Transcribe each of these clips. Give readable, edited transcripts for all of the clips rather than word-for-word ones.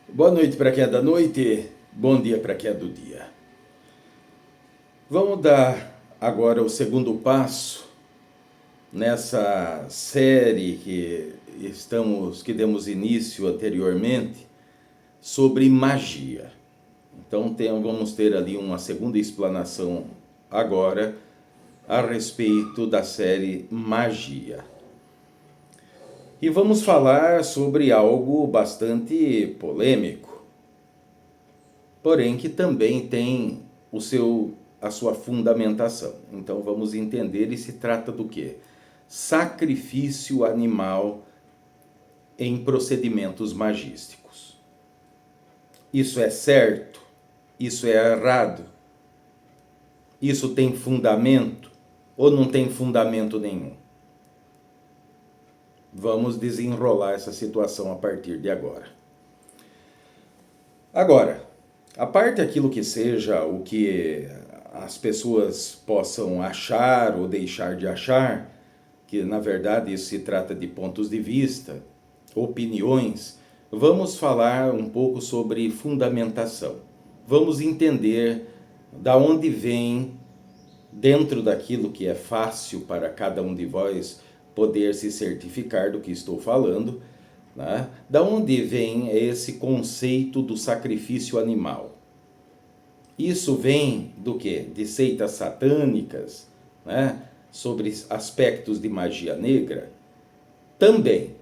Boa noite para quem é da noite, bom dia para quem é do dia. Vamos dar agora o segundo passo nessa série que demos início anteriormente sobre magia. Então vamos ter ali uma segunda explanação agora a respeito da série Magia. E vamos falar sobre algo bastante polêmico, porém que também tem a sua fundamentação. Então vamos entender, e se trata do quê? Sacrifício animal em procedimentos magísticos. Isso é certo? Isso é errado? Isso tem fundamento ou não tem fundamento nenhum? Vamos desenrolar essa situação a partir de agora. Agora, a parte aquilo que seja o que as pessoas possam achar ou deixar de achar, que na verdade isso se trata de pontos de vista, opiniões, vamos falar um pouco sobre fundamentação. Vamos entender da onde vem, dentro daquilo que é fácil para cada um de vós poder se certificar do que estou falando, né? Da onde vem esse conceito do sacrifício animal? Isso vem do quê? De seitas satânicas, né? Sobre aspectos de magia negra? Também.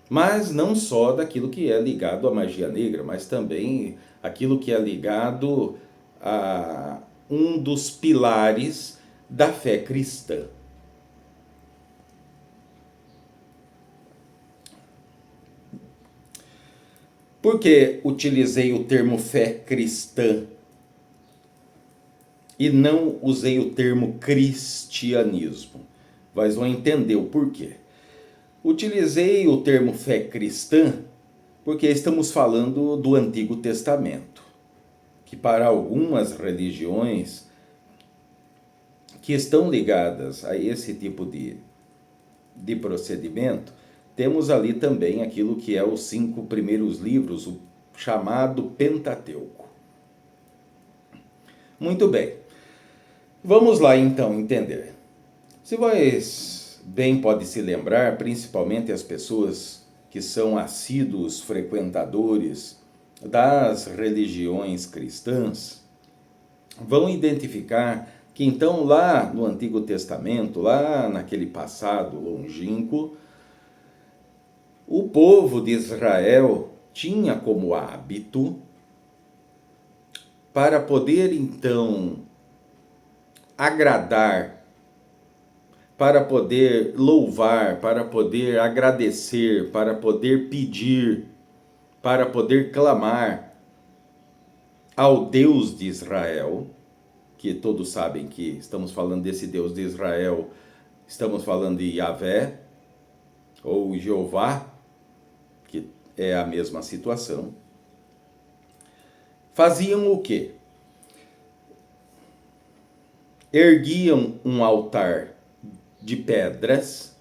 Mas não só daquilo que é ligado à magia negra, mas também aquilo que é ligado a um dos pilares da fé cristã. Por que utilizei o termo fé cristã e não usei o termo cristianismo? Vocês vão entender o porquê. Utilizei o termo fé cristã porque estamos falando do Antigo Testamento, que para algumas religiões que estão ligadas a esse tipo de procedimento, temos ali também aquilo que é os 5 primeiros livros, o chamado Pentateuco. Muito bem, vamos lá então entender. Se vocês bem podem se lembrar, principalmente as pessoas que são assíduos frequentadores das religiões cristãs, vão identificar que então lá no Antigo Testamento, lá naquele passado longínquo, o povo de Israel tinha como hábito, para poder então agradar, para poder louvar, para poder agradecer, para poder pedir, para poder clamar ao Deus de Israel, que todos sabem que estamos falando desse Deus de Israel, estamos falando de Yahvé ou Jeová, que é a mesma situação. Faziam o quê? Erguiam um altar de pedras,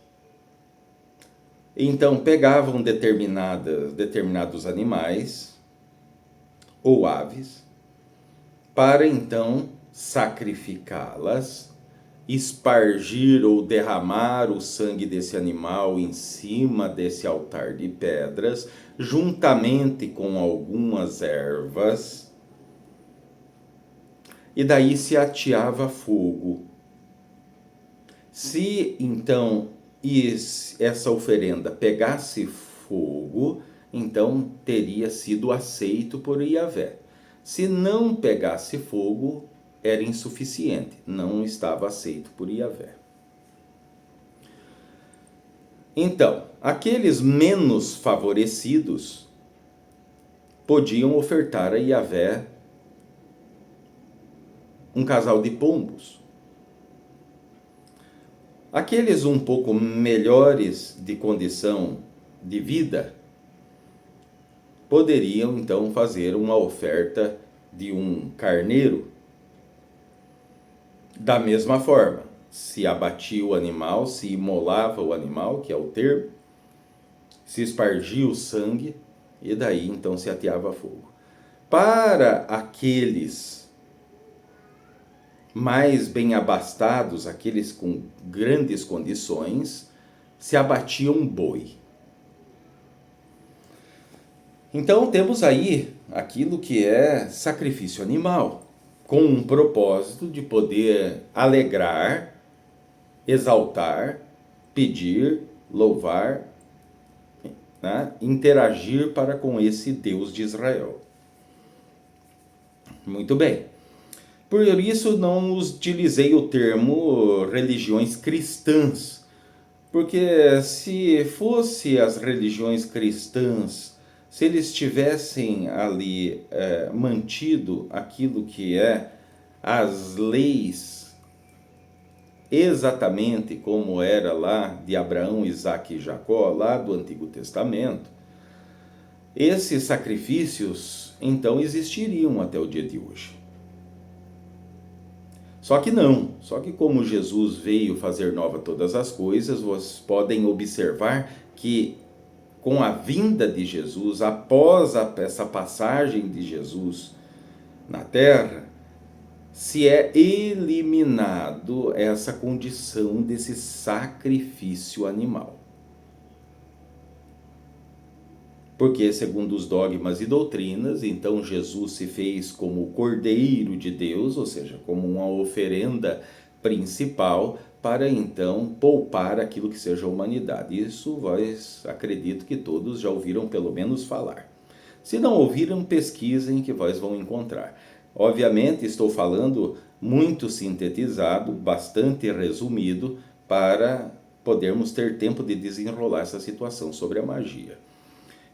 então pegavam determinados animais ou aves, para então sacrificá-las, espargir ou derramar o sangue desse animal em cima desse altar de pedras, juntamente com algumas ervas, e daí se ateava fogo. Se então essa oferenda pegasse fogo, então teria sido aceito por Yahvé. Se não pegasse fogo, era insuficiente, não estava aceito por Yahvé. Então, aqueles menos favorecidos podiam ofertar a Yahvé um casal de pombos. Aqueles um pouco melhores de condição de vida poderiam então fazer uma oferta de um carneiro. Da mesma forma, se abatia o animal, se imolava o animal, que é o termo, se espargia o sangue, e daí então se ateava fogo. Para aqueles mais bem abastados, aqueles com grandes condições, se abatia um boi. Então temos aí aquilo que é sacrifício animal, com um propósito de poder alegrar, exaltar, pedir, louvar, né? Interagir para com esse Deus de Israel. Muito bem. Por isso não utilizei o termo religiões cristãs, porque se fosse as religiões cristãs, se eles tivessem ali mantido aquilo que é as leis exatamente como era lá de Abraão, Isaque e Jacó, lá do Antigo Testamento, esses sacrifícios então existiriam até o dia de hoje. Só que não, só que como Jesus veio fazer nova todas as coisas, vocês podem observar que com a vinda de Jesus, após essa passagem de Jesus na terra, se é eliminado essa condição desse sacrifício animal. Porque, segundo os dogmas e doutrinas, então Jesus se fez como o Cordeiro de Deus, ou seja, como uma oferenda principal, para então poupar aquilo que seja a humanidade. Isso vós acredito que todos já ouviram pelo menos falar. Se não ouviram, pesquisem que vós vão encontrar. Obviamente estou falando muito sintetizado, bastante resumido, para podermos ter tempo de desenrolar essa situação sobre a magia.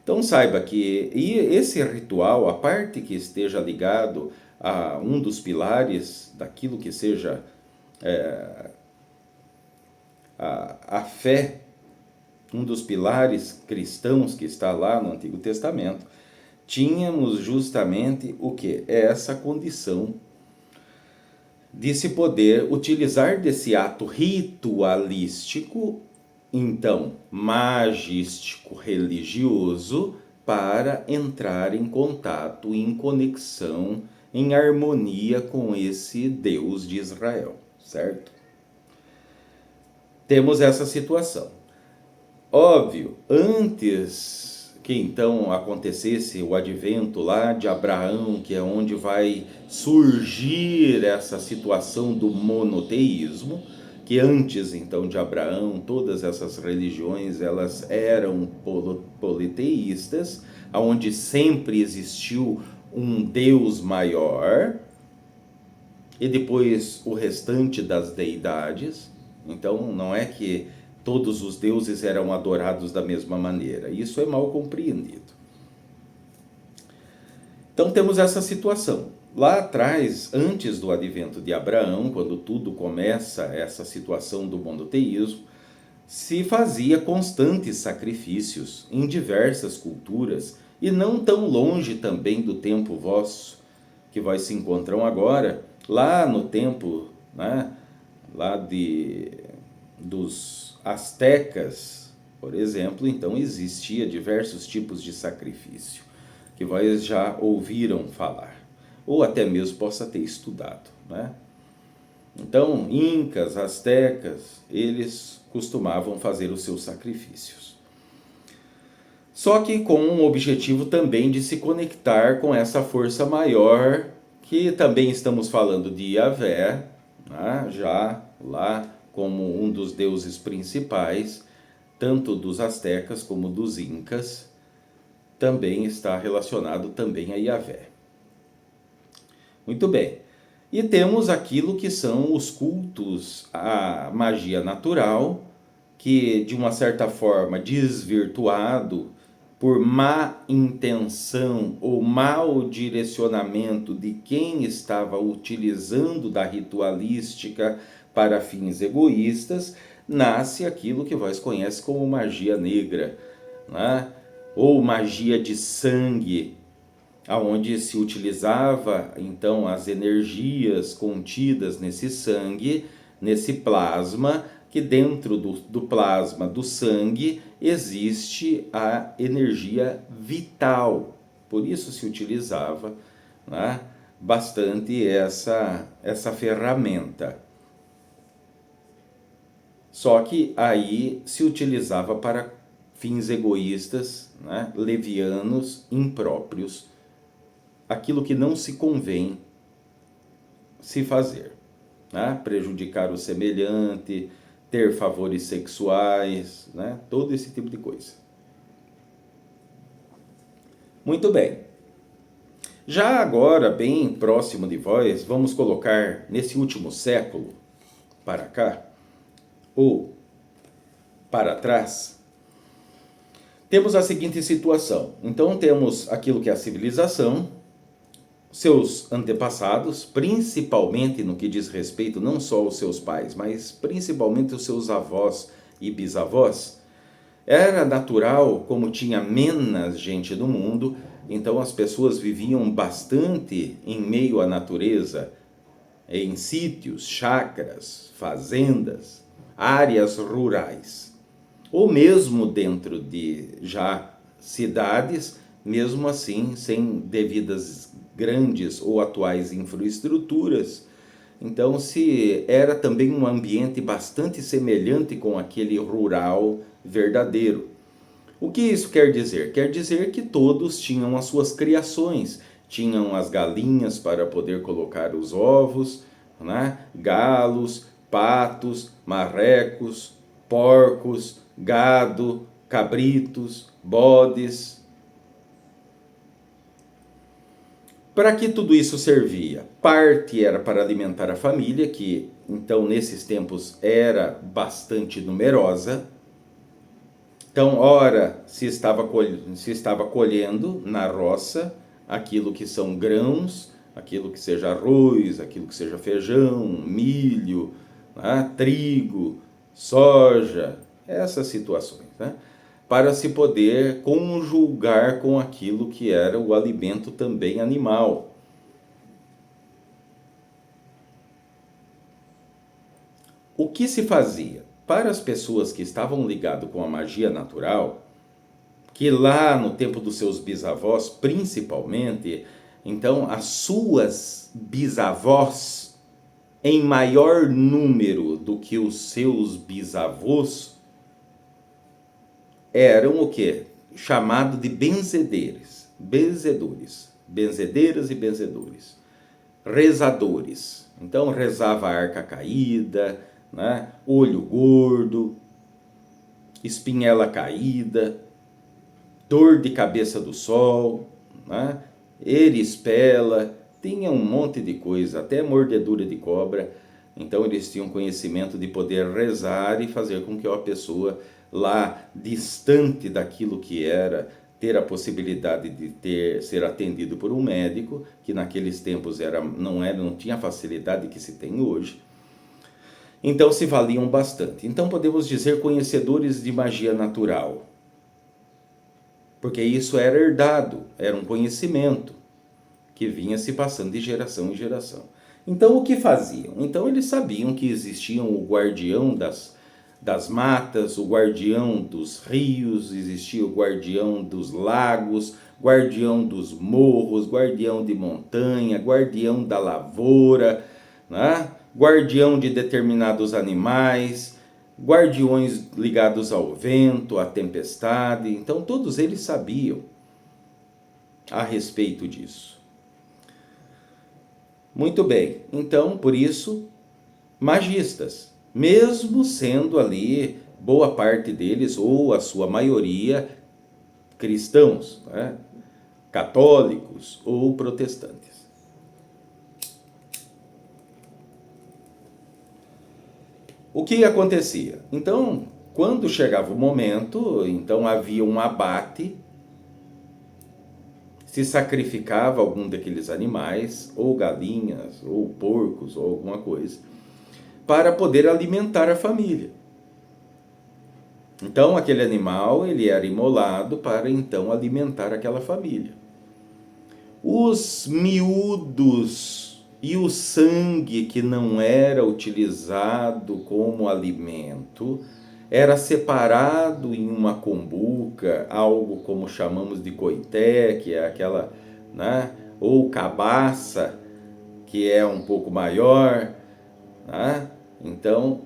Então saiba que esse ritual, a parte que esteja ligado a um dos pilares daquilo que seja a fé, um dos pilares cristãos que está lá no Antigo Testamento, tínhamos justamente o que? Essa condição de se poder utilizar desse ato ritualístico, então magístico, religioso, para entrar em contato, em conexão, em harmonia com esse Deus de Israel, certo? Temos essa situação. Óbvio, antes que então acontecesse o advento lá de Abraão, que é onde vai surgir essa situação do monoteísmo, que antes então de Abraão, todas essas religiões elas eram politeístas, onde sempre existiu um Deus maior, e depois o restante das deidades. Então não é que todos os deuses eram adorados da mesma maneira. Isso é mal compreendido. Então temos essa situação. Lá atrás, antes do advento de Abraão, quando tudo começa, essa situação do monoteísmo, se fazia constantes sacrifícios em diversas culturas, e não tão longe também do tempo vosso, que vós se encontram agora, lá no tempo, né, lá dos astecas, por exemplo, então existia diversos tipos de sacrifício, que vós já ouviram falar, ou até mesmo possa ter estudado, né? Então, incas, astecas, eles costumavam fazer os seus sacrifícios. Só que com um objetivo também de se conectar com essa força maior, que também estamos falando de Yahvé, né? Já lá como um dos deuses principais, tanto dos astecas como dos incas, também está relacionado também a Yahvé. Muito bem. E temos aquilo que são os cultos à magia natural, que de uma certa forma desvirtuado por má intenção ou mau direcionamento de quem estava utilizando da ritualística para fins egoístas, nasce aquilo que vós conhece como magia negra, né? Ou magia de sangue, aonde se utilizava então as energias contidas nesse sangue, nesse plasma, que dentro do plasma do sangue existe a energia vital. Por isso se utilizava, né, bastante essa ferramenta. Só que aí se utilizava para fins egoístas, né, levianos, impróprios, aquilo que não se convém se fazer, né? Prejudicar o semelhante, ter favores sexuais, né? Todo esse tipo de coisa. Muito bem. Já agora, bem próximo de vós, vamos colocar nesse último século para cá, ou para trás, temos a seguinte situação. Então temos aquilo que é a civilização, seus antepassados, principalmente no que diz respeito não só aos seus pais, mas principalmente os seus avós e bisavós. Era natural, como tinha menos gente no mundo, então as pessoas viviam bastante em meio à natureza, em sítios, chácaras, fazendas, áreas rurais. Ou mesmo dentro de já cidades, mesmo assim, sem devidas grandes ou atuais infraestruturas. Então, se era também um ambiente bastante semelhante com aquele rural verdadeiro. O que isso quer dizer? Quer dizer que todos tinham as suas criações, tinham as galinhas para poder colocar os ovos, né? Galos, patos, marrecos, porcos, gado, cabritos, bodes. Para que tudo isso servia? Parte era para alimentar a família, que então nesses tempos era bastante numerosa. Então, ora se estava colhendo na roça aquilo que são grãos, aquilo que seja arroz, aquilo que seja feijão, milho, né, trigo, soja, essas situações, né? Para se poder conjugar com aquilo que era o alimento também animal. O que se fazia? Para as pessoas que estavam ligadas com a magia natural, que lá no tempo dos seus bisavós, principalmente, então as suas bisavós, em maior número do que os seus bisavós, eram o quê? Chamado de benzedeiros, benzedeiras e benzedores, rezadores. Então rezava a arca caída, né? Olho gordo, espinhela caída, dor de cabeça do sol, né? Erispela, tinha um monte de coisa, até mordedura de cobra. Então eles tinham conhecimento de poder rezar e fazer com que a pessoa lá distante daquilo que era, ter a possibilidade de ser atendido por um médico, que naqueles tempos não tinha a facilidade que se tem hoje. Então se valiam bastante. Então podemos dizer conhecedores de magia natural, porque isso era herdado, era um conhecimento que vinha se passando de geração em geração. Então o que faziam? Então eles sabiam que existiam o guardião das matas, o guardião dos rios, existia o guardião dos lagos, guardião dos morros, guardião de montanha, guardião da lavoura, né? Guardião de determinados animais, guardiões ligados ao vento, à tempestade. Então todos eles sabiam a respeito disso. Muito bem, então por isso, magistas, mesmo sendo ali boa parte deles, ou a sua maioria, cristãos, né? Católicos ou protestantes. O que acontecia? Então, quando chegava o momento, então havia um abate, se sacrificava algum daqueles animais, ou galinhas, ou porcos, ou alguma coisa, para poder alimentar a família. Então aquele animal ele era imolado para então alimentar aquela família. Os miúdos e o sangue que não era utilizado como alimento era separado em uma cumbuca, algo como chamamos de coité, que é aquela, né? Ou cabaça, que é um pouco maior, né? Então,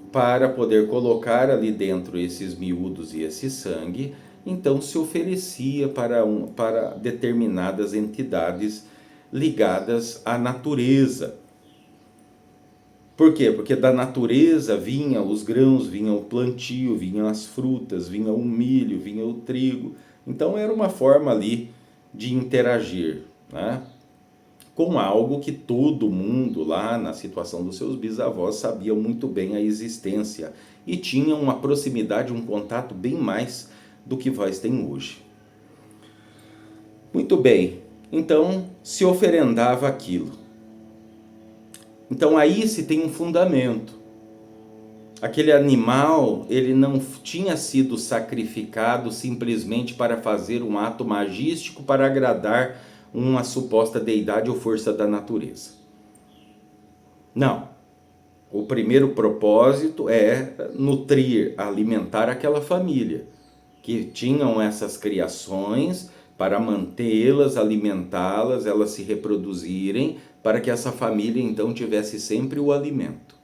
para poder colocar ali dentro esses miúdos e esse sangue, então se oferecia para determinadas entidades ligadas à natureza. Por quê? Porque da natureza vinha os grãos, vinha o plantio, vinham as frutas, vinha o milho, vinha o trigo. Então era uma forma ali de interagir, né? Com algo que todo mundo lá na situação dos seus bisavós sabia muito bem a existência e tinha uma proximidade, um contato bem mais do que vós tem hoje. Muito bem, então se oferendava aquilo. Então aí se tem um fundamento. Aquele animal, ele não tinha sido sacrificado simplesmente para fazer um ato magístico para agradar uma suposta deidade ou força da natureza. Não. O primeiro propósito é nutrir, alimentar aquela família, que tinham essas criações para mantê-las, alimentá-las, elas se reproduzirem, para que essa família então tivesse sempre o alimento.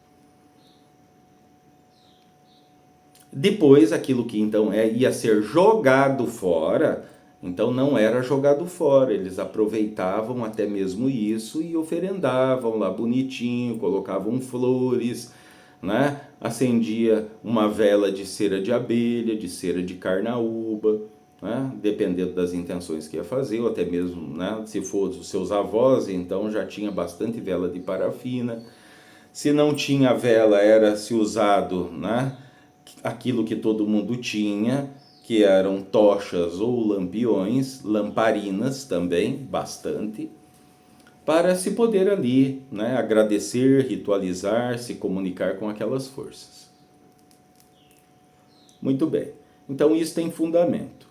Depois, aquilo que então ia ser jogado fora, então não era jogado fora, eles aproveitavam até mesmo isso e oferendavam lá bonitinho, colocavam flores, né? Acendia uma vela de cera de abelha, de cera de carnaúba, né? Dependendo das intenções que ia fazer, ou até mesmo, né? Se for os seus avós, então já tinha bastante vela de parafina. Se não tinha vela, era-se usado, né? Aquilo que todo mundo tinha, que eram tochas ou lampiões, lamparinas também, bastante, para se poder ali, né, agradecer, ritualizar, se comunicar com aquelas forças. Muito bem, então isso tem fundamento.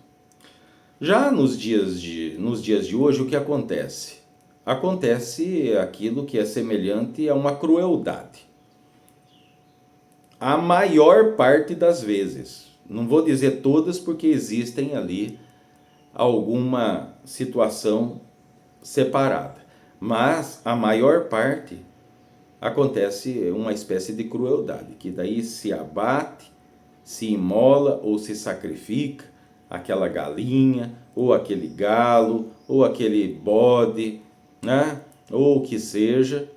Já nos dias de hoje, o que acontece? Acontece aquilo que é semelhante a uma crueldade. A maior parte das vezes, não vou dizer todas porque existem ali alguma situação separada, mas a maior parte acontece uma espécie de crueldade, que daí se abate, se imola ou se sacrifica aquela galinha, ou aquele galo, ou aquele bode, né? Ou o que seja,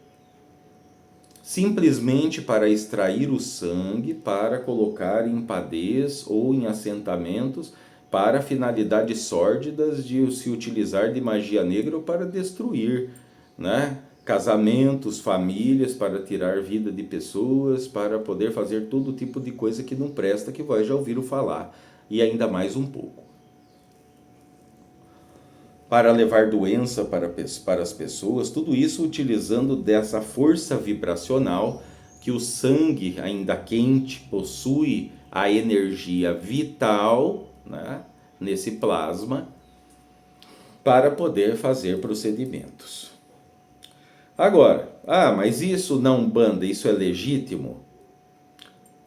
simplesmente para extrair o sangue, para colocar em padês ou em assentamentos, para finalidades sórdidas de se utilizar de magia negra ou para destruir, né? Casamentos, famílias, para tirar vida de pessoas, para poder fazer todo tipo de coisa que não presta, que vós já ouviram falar, e ainda mais um pouco. Para levar doença para as pessoas, tudo isso utilizando dessa força vibracional que o sangue ainda quente possui a energia vital, né, nesse plasma, para poder fazer procedimentos. Agora, mas isso na Umbanda, isso é legítimo?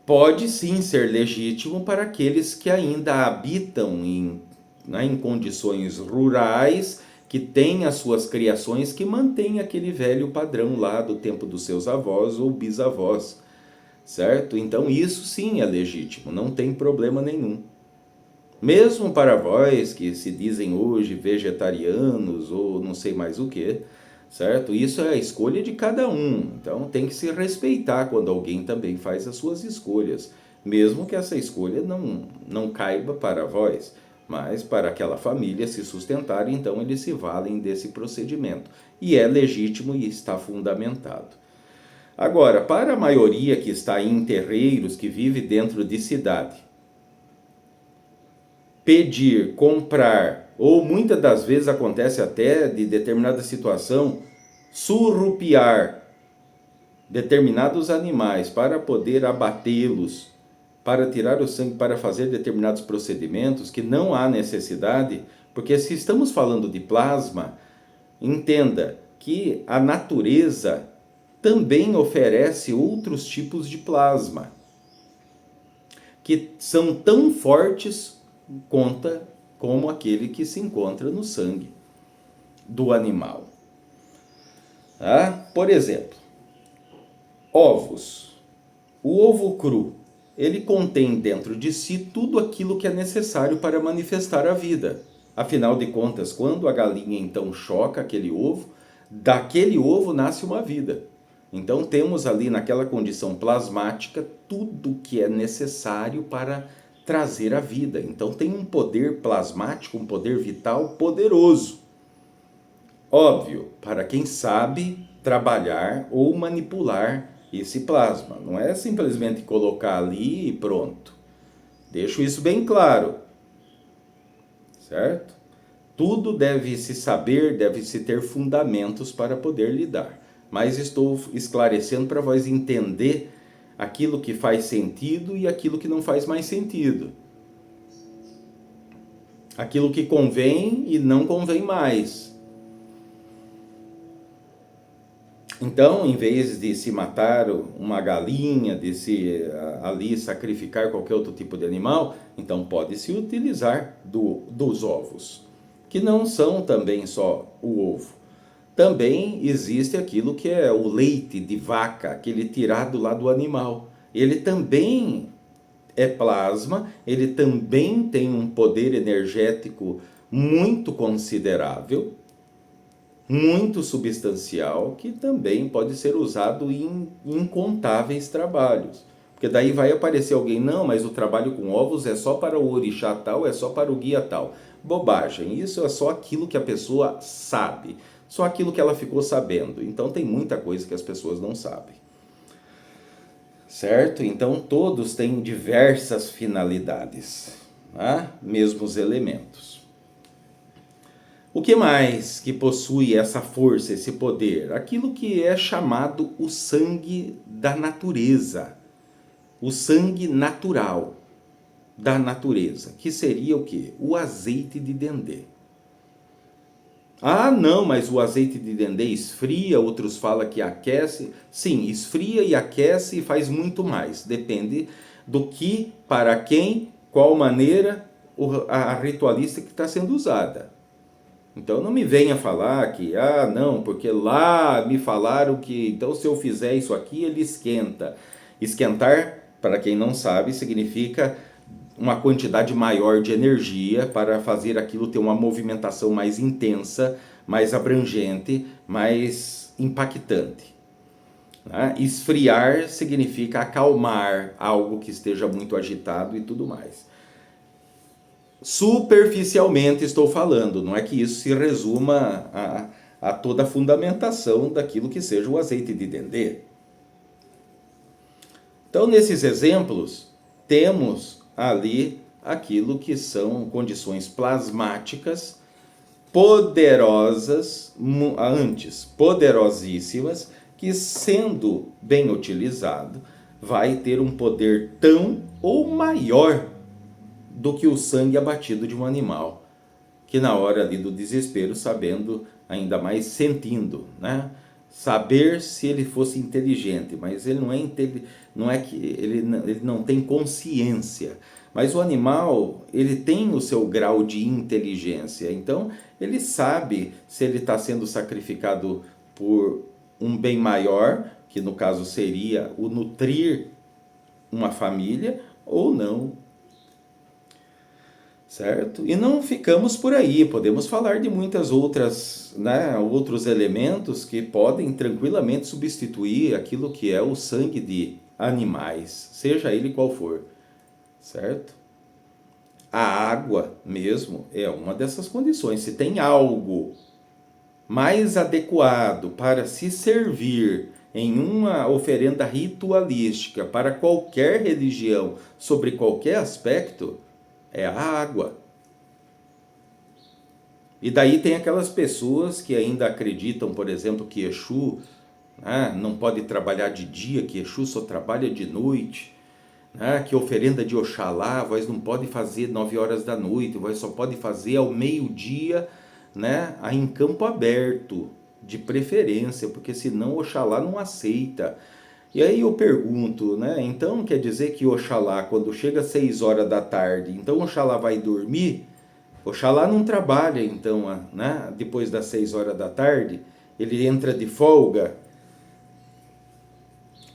Pode sim ser legítimo para aqueles que ainda habitam em condições rurais, que têm as suas criações, que mantêm aquele velho padrão lá do tempo dos seus avós ou bisavós, certo? Então isso sim é legítimo, não tem problema nenhum. Mesmo para vós que se dizem hoje vegetarianos ou não sei mais o que, certo? Isso é a escolha de cada um, então tem que se respeitar quando alguém também faz as suas escolhas, mesmo que essa escolha não caiba para vós. Mas para aquela família se sustentar, então eles se valem desse procedimento. E é legítimo e está fundamentado. Agora, para a maioria que está em terreiros, que vive dentro de cidade, pedir, comprar, ou muitas das vezes acontece até de determinada situação, surrupiar determinados animais para poder abatê-los, para tirar o sangue, para fazer determinados procedimentos que não há necessidade, porque se estamos falando de plasma, entenda, que a natureza também oferece outros tipos de plasma, que são tão fortes como aquele que se encontra no sangue do animal. Tá? Por exemplo, ovos. O ovo cru, ele contém dentro de si tudo aquilo que é necessário para manifestar a vida. Afinal de contas, quando a galinha então choca aquele ovo, daquele ovo nasce uma vida. Então temos ali naquela condição plasmática tudo que é necessário para trazer a vida. Então tem um poder plasmático, um poder vital poderoso. Óbvio, para quem sabe trabalhar ou manipular esse plasma. Não é simplesmente colocar ali e pronto. Deixo isso bem claro. Certo? Tudo deve se saber, deve se ter fundamentos para poder lidar. Mas estou esclarecendo para vós entender aquilo que faz sentido e aquilo que não faz mais sentido. Aquilo que convém e não convém mais. Então, em vez de se matar uma galinha, de se ali sacrificar qualquer outro tipo de animal, então pode-se utilizar dos ovos, que não são também só o ovo. Também existe aquilo que é o leite de vaca, aquele tirado lá do animal. Ele também é plasma, ele também tem um poder energético muito considerável, muito substancial, que também pode ser usado em incontáveis trabalhos. Porque daí vai aparecer alguém, não, mas o trabalho com ovos é só para o orixá tal, é só para o guia tal. Bobagem, isso é só aquilo que a pessoa sabe, só aquilo que ela ficou sabendo. Então tem muita coisa que as pessoas não sabem. Certo? Então todos têm diversas finalidades, né? Mesmos elementos. O que mais que possui essa força, esse poder? Aquilo que é chamado o sangue da natureza. O sangue natural da natureza. Que seria o quê? O azeite de dendê. Ah, não, mas o azeite de dendê esfria, outros falam que aquece. Sim, esfria e aquece e faz muito mais. Depende do que, para quem, qual maneira a ritualística que está sendo usada. Então não me venha falar que, não, porque lá me falaram que, então se eu fizer isso aqui, ele esquenta. Esquentar, para quem não sabe, significa uma quantidade maior de energia para fazer aquilo ter uma movimentação mais intensa, mais abrangente, mais impactante. Né? Esfriar significa acalmar algo que esteja muito agitado e tudo mais. Superficialmente estou falando, não é que isso se resuma a toda a fundamentação daquilo que seja o azeite de dendê. Então, nesses exemplos, temos ali aquilo que são condições plasmáticas poderosas, poderosíssimas, que sendo bem utilizado, vai ter um poder tão ou maior do que o sangue abatido de um animal, que na hora ali do desespero, sabendo, ainda mais sentindo, né? Saber se ele fosse inteligente, mas ele não é que ele não tem consciência. Mas o animal, ele tem o seu grau de inteligência, então ele sabe se ele está sendo sacrificado por um bem maior, que no caso seria o nutrir uma família, ou não. Certo? E não ficamos por aí, podemos falar de muitas outras, né, outros elementos que podem tranquilamente substituir aquilo que é o sangue de animais, seja ele qual for, certo? A água mesmo é uma dessas condições. Se tem algo mais adequado para se servir em uma oferenda ritualística para qualquer religião, sobre qualquer aspecto, é a água. E daí tem aquelas pessoas que ainda acreditam, por exemplo, que Exu não pode trabalhar de dia, que Exu só trabalha de noite, que oferenda de Oxalá, vós não pode fazer 9 horas da noite, vós só pode fazer ao meio-dia, em campo aberto. de preferência, porque senão Oxalá não aceita. E aí eu pergunto, né? Então quer dizer que Oxalá, quando chega às 6 horas da tarde, então Oxalá vai dormir? Oxalá não trabalha, então, né? Depois das 6 horas da tarde, ele entra de folga.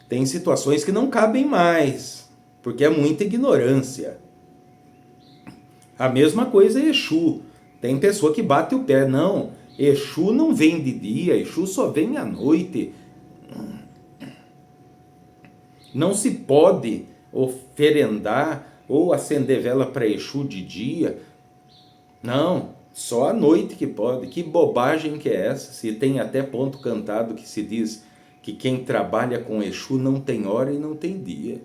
Tem situações que não cabem mais, porque é muita ignorância. A mesma coisa é Exu. Tem pessoa que bate o pé. Não, Exu não vem de dia, Exu só vem à noite. Não se pode oferendar ou acender vela para Exu de dia. Não, só à noite que pode. Que bobagem que é essa? Se tem até ponto cantado que se diz que quem trabalha com Exu não tem hora e não tem dia.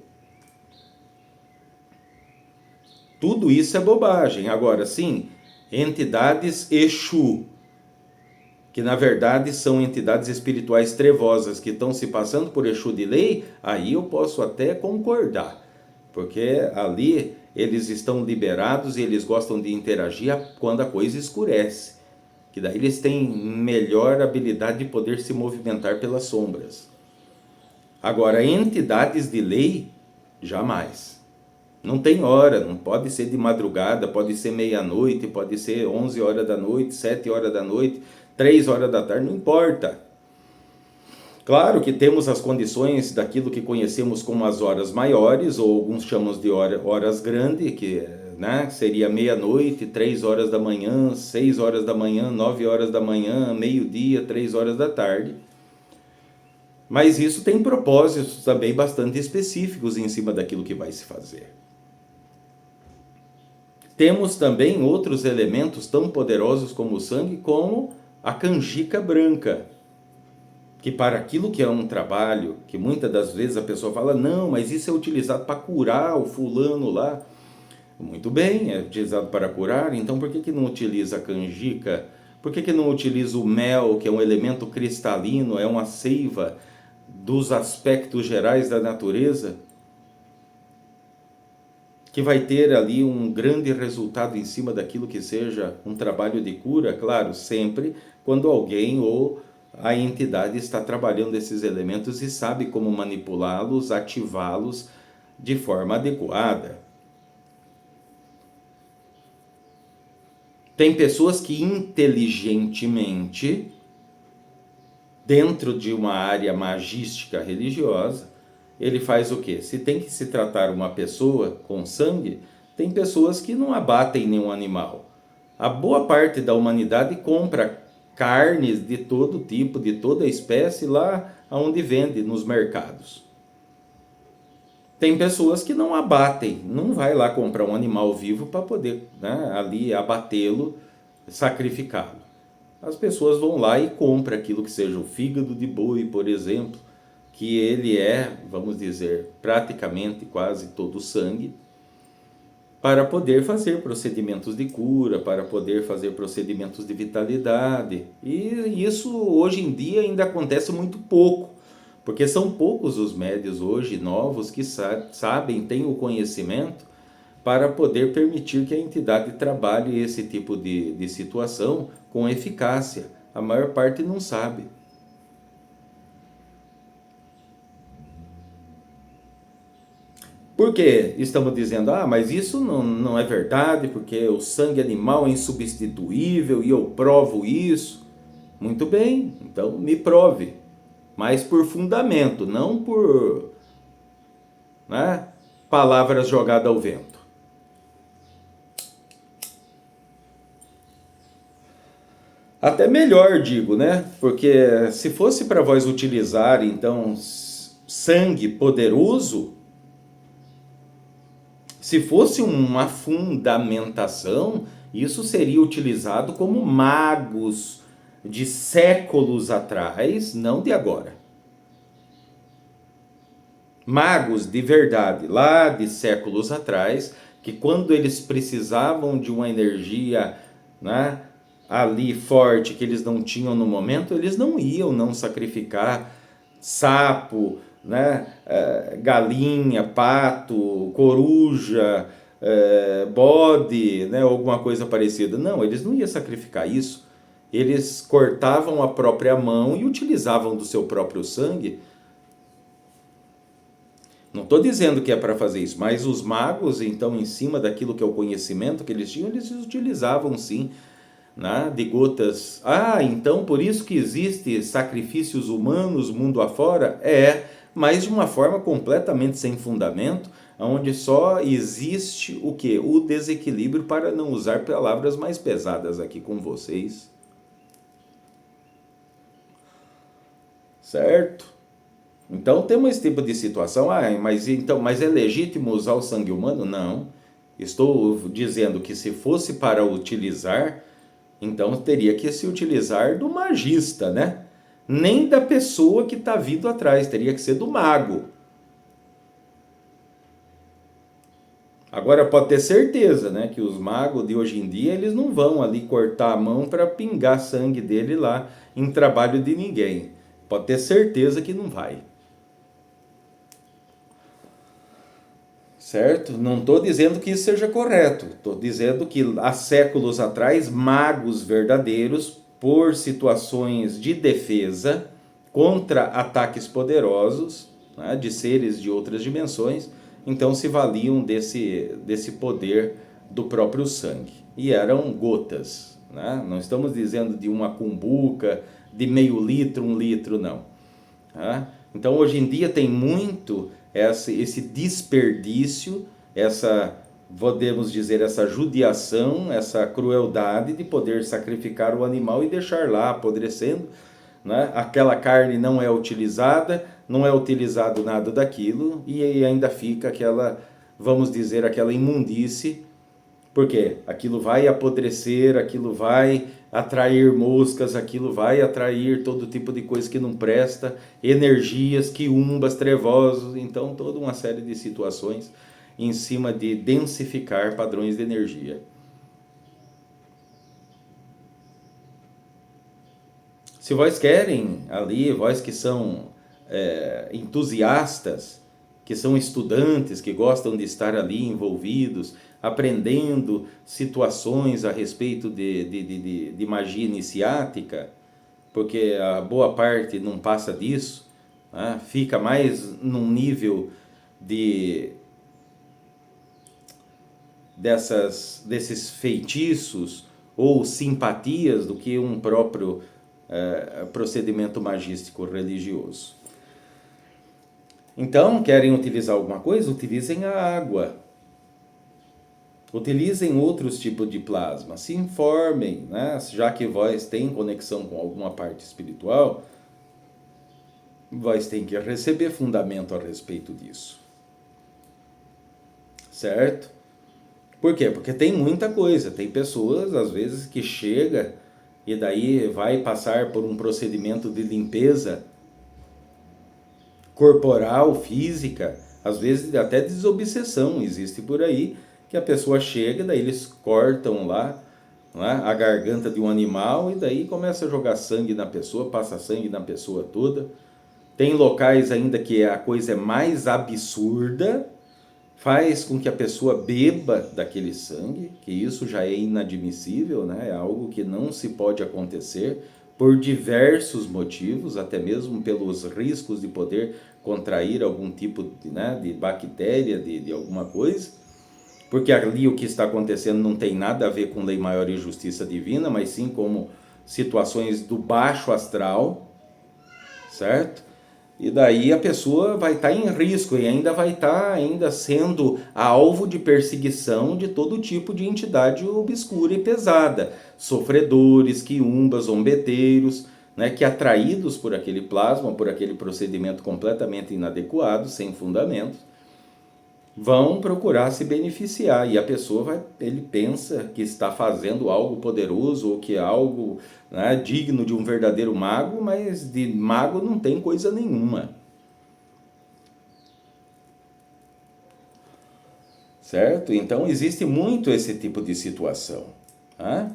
Tudo isso é bobagem. Agora, sim, entidades Exu, que na verdade são entidades espirituais trevosas que estão se passando por Exu de lei, aí eu posso até concordar, porque ali eles estão liberados e eles gostam de interagir quando a coisa escurece, que daí eles têm melhor habilidade de poder se movimentar pelas sombras. Agora, entidades de lei, jamais. Não tem hora, não pode ser de madrugada, pode ser meia-noite, pode ser 11 horas da noite, 7 horas da noite, 3 horas da tarde, não importa. Claro que temos as condições daquilo que conhecemos como as horas maiores, ou alguns chamam de horas grandes, que né, seria meia-noite, 3 horas da manhã, 6 horas da manhã, 9 horas da manhã, meio-dia, 3 horas da tarde. Mas isso tem propósitos também bastante específicos em cima daquilo que vai se fazer. Temos também outros elementos tão poderosos como o sangue, como a canjica branca, que para aquilo que é um trabalho, que muitas das vezes a pessoa fala, não, mas isso é utilizado para curar o fulano lá. Muito bem, é utilizado para curar, então por que não utiliza a canjica? Por que não utiliza o mel, que é um elemento cristalino, é uma seiva dos aspectos gerais da natureza, que vai ter ali um grande resultado em cima daquilo que seja um trabalho de cura, claro, sempre quando alguém ou a entidade está trabalhando esses elementos e sabe como manipulá-los, ativá-los de forma adequada. Tem pessoas que inteligentemente, dentro de uma área magística religiosa, ele faz o quê? Se tem que se tratar uma pessoa com sangue, tem pessoas que não abatem nenhum animal. A boa parte da humanidade compra carnes de todo tipo, de toda espécie, lá onde vende, nos mercados. Tem pessoas que não abatem, não vai lá comprar um animal vivo para poder, né, ali abatê-lo, sacrificá-lo. As pessoas vão lá e compram aquilo que seja o fígado de boi, por exemplo, que ele é, vamos dizer, praticamente quase todo sangue, para poder fazer procedimentos de cura, para poder fazer procedimentos de vitalidade. E isso hoje em dia ainda acontece muito pouco, porque são poucos os médios hoje novos que sabem, têm o conhecimento para poder permitir que a entidade trabalhe esse tipo de situação com eficácia. A maior parte não sabe. Por que estamos dizendo, mas isso não é verdade, porque o sangue animal é insubstituível e eu provo isso? Muito bem, então me prove, mas por fundamento, não por, né, palavras jogadas ao vento. Até melhor, digo, né? Porque se fosse para vós utilizar, então, sangue poderoso, se fosse uma fundamentação, isso seria utilizado como magos de séculos atrás, não de agora. Magos de verdade, lá de séculos atrás, que quando eles precisavam de uma energia, né, ali forte que eles não tinham no momento, eles não iam não sacrificar sapo, né, galinha, pato, coruja, bode, né, alguma coisa parecida. Não, eles não iam sacrificar isso. eles cortavam a própria mão e utilizavam do seu próprio sangue. Não estou dizendo que é para fazer isso, mas os magos, então, em cima daquilo que é o conhecimento que eles tinham, eles utilizavam sim, né, de gotas. Ah, então por isso que existe sacrifícios humanos mundo afora? Mas de uma forma completamente sem fundamento, onde só existe o quê? O desequilíbrio, para não usar palavras mais pesadas aqui com vocês. Certo? Então temos esse tipo de situação. Mas é legítimo usar o sangue humano? Não. Estou dizendo que se fosse para utilizar, então teria que se utilizar do magista, né? Nem da pessoa que está vindo atrás, teria que ser do mago. Agora pode ter certeza, né, que os magos de hoje em dia, eles não vão ali cortar a mão para pingar sangue dele lá em trabalho de ninguém. Pode ter certeza que não vai. Certo? Não estou dizendo que isso seja correto. Estou dizendo que há séculos atrás, magos verdadeiros, por situações de defesa contra ataques poderosos, né, de seres de outras dimensões, então se valiam desse poder do próprio sangue. E eram gotas. Né? Não estamos dizendo de uma cumbuca, de meio litro, 1 litro, não. Né? Então hoje em dia tem muito esse desperdício, podemos dizer, essa judiação, essa crueldade de poder sacrificar o animal e deixar lá apodrecendo, né? Aquela carne não é utilizada, não é utilizado nada daquilo e ainda fica aquela, vamos dizer, aquela imundície, porque aquilo vai apodrecer, aquilo vai atrair moscas, aquilo vai atrair todo tipo de coisa que não presta, energias, quiumbas, trevosos, então toda uma série de situações em cima de densificar padrões de energia. Se vós querem ali, vós que são entusiastas, que são estudantes, que gostam de estar ali envolvidos, aprendendo situações a respeito de magia iniciática, porque a boa parte não passa disso, né? Fica mais num nível desses feitiços ou simpatias do que um próprio procedimento magístico religioso. Então, querem utilizar alguma coisa? Utilizem a água. Utilizem outros tipos de plasma. Se informem, né? Já que vós têm conexão com alguma parte espiritual, vós têm que receber fundamento a respeito disso. Certo? Por quê? Porque tem muita coisa. Tem pessoas, às vezes, que chega e daí vai passar por um procedimento de limpeza corporal, física, às vezes até desobsessão existe por aí, que a pessoa chega, daí eles cortam lá, né, a garganta de um animal e daí começa a jogar sangue na pessoa, passa sangue na pessoa toda. Tem locais ainda que a coisa é mais absurda, faz com que a pessoa beba daquele sangue, que isso já é inadmissível, né? É algo que não se pode acontecer por diversos motivos, até mesmo pelos riscos de poder contrair algum tipo de bactéria, de alguma coisa, porque ali o que está acontecendo não tem nada a ver com lei maior e justiça divina, mas sim como situações do baixo astral, certo? E daí a pessoa vai estar em risco e ainda vai estar sendo alvo de perseguição de todo tipo de entidade obscura e pesada. Sofredores, quiumbas, zombeteiros, né, que atraídos por aquele plasma, por aquele procedimento completamente inadequado, sem fundamento, vão procurar se beneficiar. E a pessoa ele pensa que está fazendo algo poderoso ou que é algo, né, digno de um verdadeiro mago, mas de mago não tem coisa nenhuma. Certo? Então existe muito esse tipo de situação. Tá?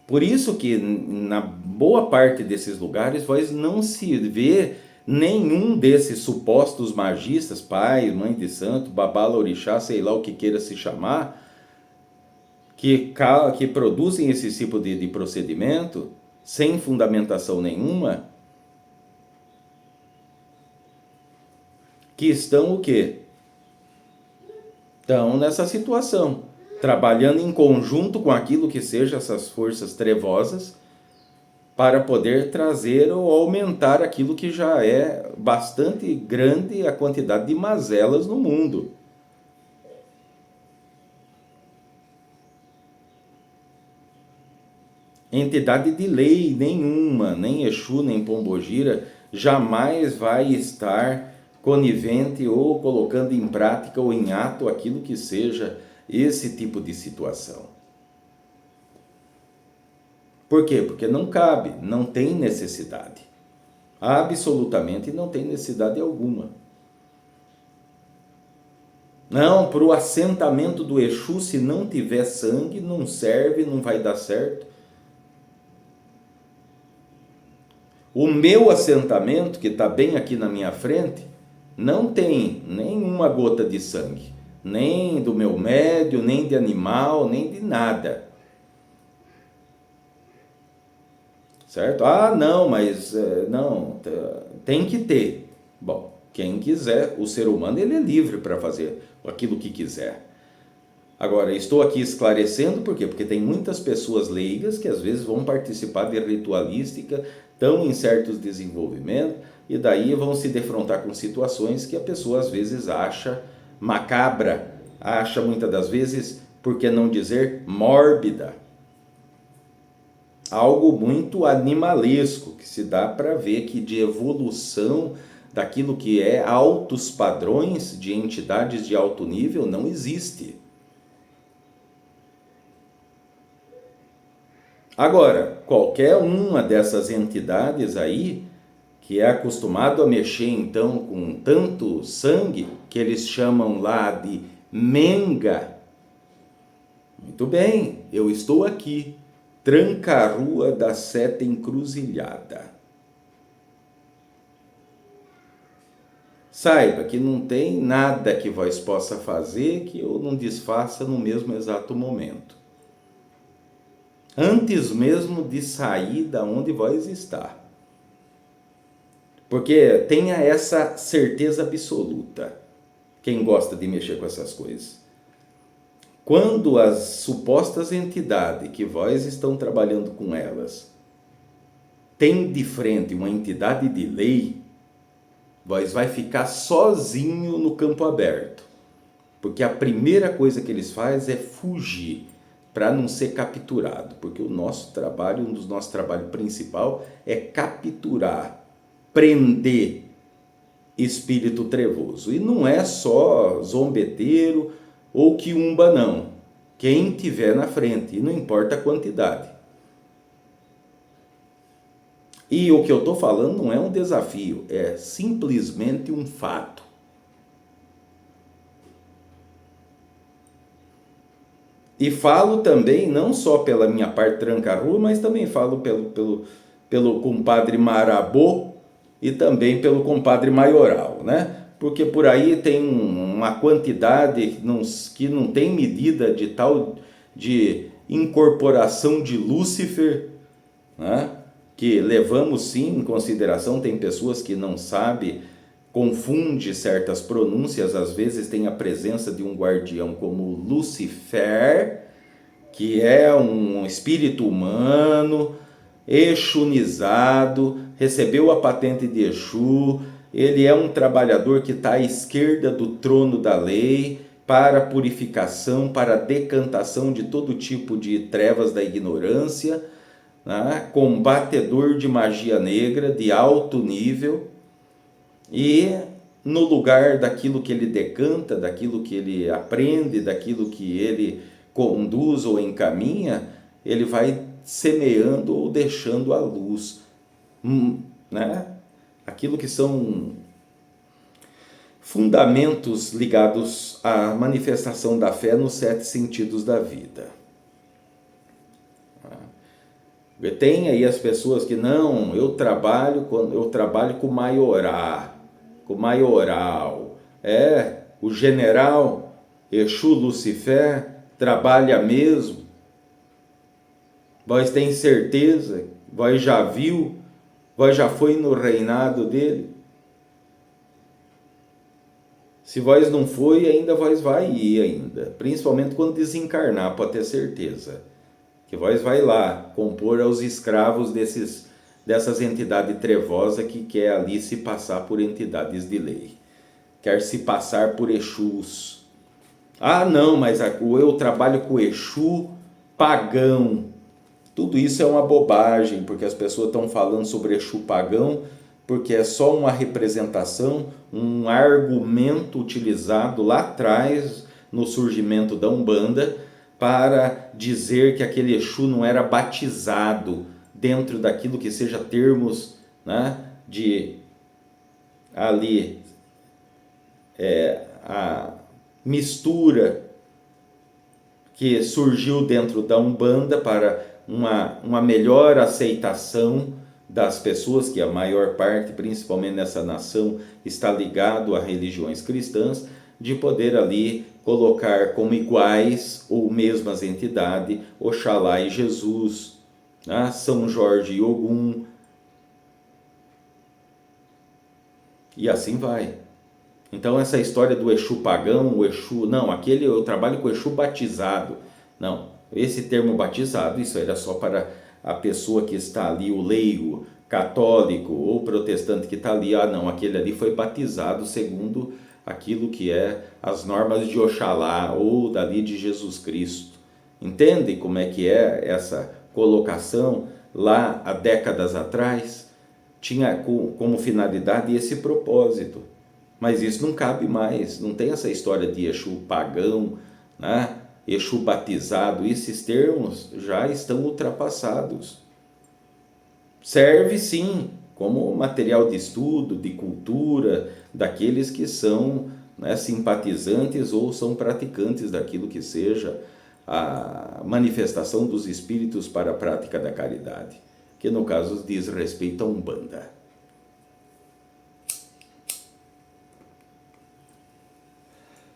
Por isso que na boa parte desses lugares vós não se vê nenhum desses supostos magistas, pai, mãe de santo, babala, orixá, sei lá o que queira se chamar, que produzem esse tipo de procedimento, sem fundamentação nenhuma, que estão o quê? Estão nessa situação, trabalhando em conjunto com aquilo que seja essas forças trevosas, para poder trazer ou aumentar aquilo que já é bastante grande, a quantidade de mazelas no mundo. Entidade de lei nenhuma, nem Exu, nem Pombogira, jamais vai estar conivente ou colocando em prática ou em ato aquilo que seja esse tipo de situação. Por quê? Porque não cabe, não tem necessidade. Absolutamente não tem necessidade alguma. Não, para o assentamento do Exu, se não tiver sangue, não serve, não vai dar certo. O meu assentamento, que está bem aqui na minha frente, não tem nenhuma gota de sangue. Nem do meu médio, nem de animal, nem de nada. Certo? Ah, não, mas não, tem que ter. Bom, quem quiser, o ser humano, ele é livre para fazer aquilo que quiser. Agora, estou aqui esclarecendo, por quê? Porque tem muitas pessoas leigas que às vezes vão participar de ritualística, estão em certos desenvolvimentos, e daí vão se defrontar com situações que a pessoa às vezes acha macabra, acha muitas das vezes, por que não dizer, mórbida. Algo muito animalesco, que se dá para ver que de evolução daquilo que é altos padrões de entidades de alto nível não existe. Agora, qualquer uma dessas entidades aí, que é acostumado a mexer então com tanto sangue, que eles chamam lá de menga, muito bem, eu estou aqui, Tranca-Rua da Seta Encruzilhada. Saiba que não tem nada que vós possa fazer que eu não desfaça no mesmo exato momento. Antes mesmo de sair da onde vós está. Porque tenha essa certeza absoluta, quem gosta de mexer com essas coisas. Quando as supostas entidades que vós estão trabalhando com elas tem de frente uma entidade de lei, vós vai ficar sozinho no campo aberto. Porque a primeira coisa que eles fazem é fugir para não ser capturado. Porque o nosso trabalho, um dos nossos trabalhos principal é capturar, prender espírito trevoso. E não é só zombeteiro ou quiumba, não. Quem tiver na frente, e não importa a quantidade. E o que eu estou falando não é um desafio, é simplesmente um fato. E falo também, não só pela minha parte Tranca-Rua, mas também falo pelo compadre Marabô e também pelo compadre Maioral, né? Porque por aí tem uma quantidade que não tem medida de tal de incorporação de Lúcifer, né? Que levamos sim em consideração, tem pessoas que não sabem, confunde certas pronúncias, às vezes tem a presença de um guardião como Lucifer, que é um espírito humano, exunizado, recebeu a patente de Exu, ele é um trabalhador que está à esquerda do trono da lei, para purificação, para decantação de todo tipo de trevas da ignorância, né? Combatedor de magia negra de alto nível, e no lugar daquilo que ele decanta, daquilo que ele aprende, daquilo que ele conduz ou encaminha, ele vai semeando ou deixando a luz, né? Aquilo que são fundamentos ligados à manifestação da fé nos 7 sentidos da vida. Tem aí as pessoas que não, eu trabalho com maioral, o general Exu Lucifer trabalha mesmo. Vós tem certeza? Vós já viu? Vós já foi no reinado dele? Se vós não foi, ainda vós vai ir ainda. Principalmente quando desencarnar, pode ter certeza. Que vós vai lá compor aos escravos dessas entidades trevosas que quer ali se passar por entidades de lei. Quer se passar por Exus. Ah, não, mas eu trabalho com Exu pagão. Tudo isso é uma bobagem, porque as pessoas estão falando sobre Exu pagão, porque é só uma representação, um argumento utilizado lá atrás, no surgimento da Umbanda, para dizer que aquele Exu não era batizado dentro daquilo que seja termos, né, de ali a mistura que surgiu dentro da Umbanda para uma melhor aceitação das pessoas, que a maior parte, principalmente nessa nação, está ligado a religiões cristãs, de poder ali colocar como iguais ou mesmas entidades Oxalá e Jesus, né? São Jorge e Ogum, e assim vai. Então essa história do Exu pagão, o Exu, não, aquele eu trabalho com o Exu batizado. Não, esse termo batizado, isso era só para a pessoa que está ali, o leigo, católico ou protestante que está ali. Ah, não, aquele ali foi batizado segundo aquilo que é as normas de Oxalá ou dali de Jesus Cristo. Entende como é que é essa colocação lá há décadas atrás? Tinha como finalidade esse propósito. Mas isso não cabe mais, não tem essa história de Exu pagão, né? Exu batizado, esses termos já estão ultrapassados. Serve sim como material de estudo, de cultura, daqueles que são, né, simpatizantes ou são praticantes daquilo que seja a manifestação dos espíritos para a prática da caridade, que no caso diz respeito a Umbanda.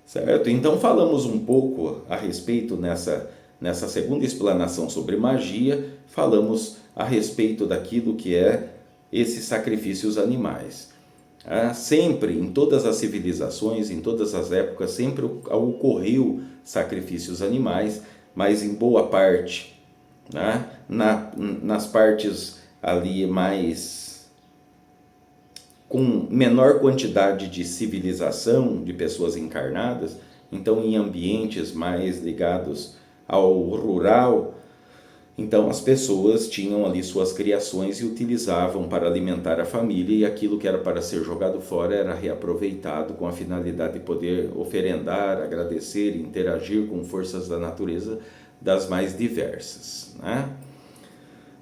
Certo? Então falamos um pouco a respeito nessa segunda explanação sobre magia, falamos a respeito daquilo que é esses sacrifícios animais. Sempre, em todas as civilizações, em todas as épocas, sempre ocorreu sacrifícios animais, mas em boa parte, né? Nas partes ali mais com menor quantidade de civilização, de pessoas encarnadas, então em ambientes mais ligados ao rural, então as pessoas tinham ali suas criações e utilizavam para alimentar a família, e aquilo que era para ser jogado fora era reaproveitado com a finalidade de poder oferendar, agradecer e interagir com forças da natureza das mais diversas, né?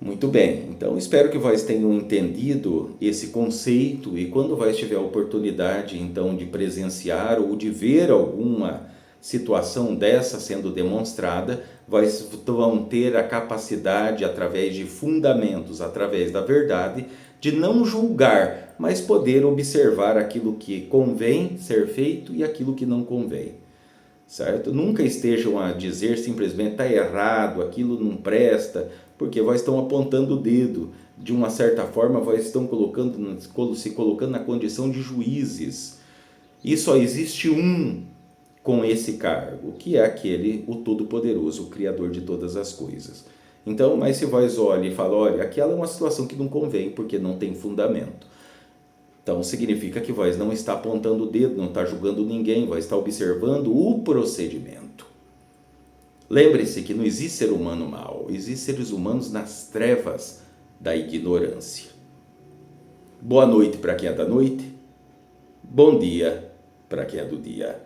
Muito bem, então espero que vós tenham entendido esse conceito, e quando vós tiver a oportunidade então de presenciar ou de ver alguma situação dessa sendo demonstrada, vós vão ter a capacidade, através de fundamentos, através da verdade, de não julgar, mas poder observar aquilo que convém ser feito e aquilo que não convém. Certo? Nunca estejam a dizer simplesmente está errado, aquilo não presta, porque vós estão apontando o dedo. De uma certa forma, vós estão se colocando na condição de juízes. E só existe um com esse cargo, que é aquele, o Todo-Poderoso, o Criador de todas as coisas. Então, mas se vós olhem e falam, olha, aquela é uma situação que não convém, porque não tem fundamento. Então significa que vós não está apontando o dedo, não está julgando ninguém, vós está observando o procedimento. Lembre-se que não existe ser humano mau, existem seres humanos nas trevas da ignorância. Boa noite para quem é da noite, bom dia para quem é do dia.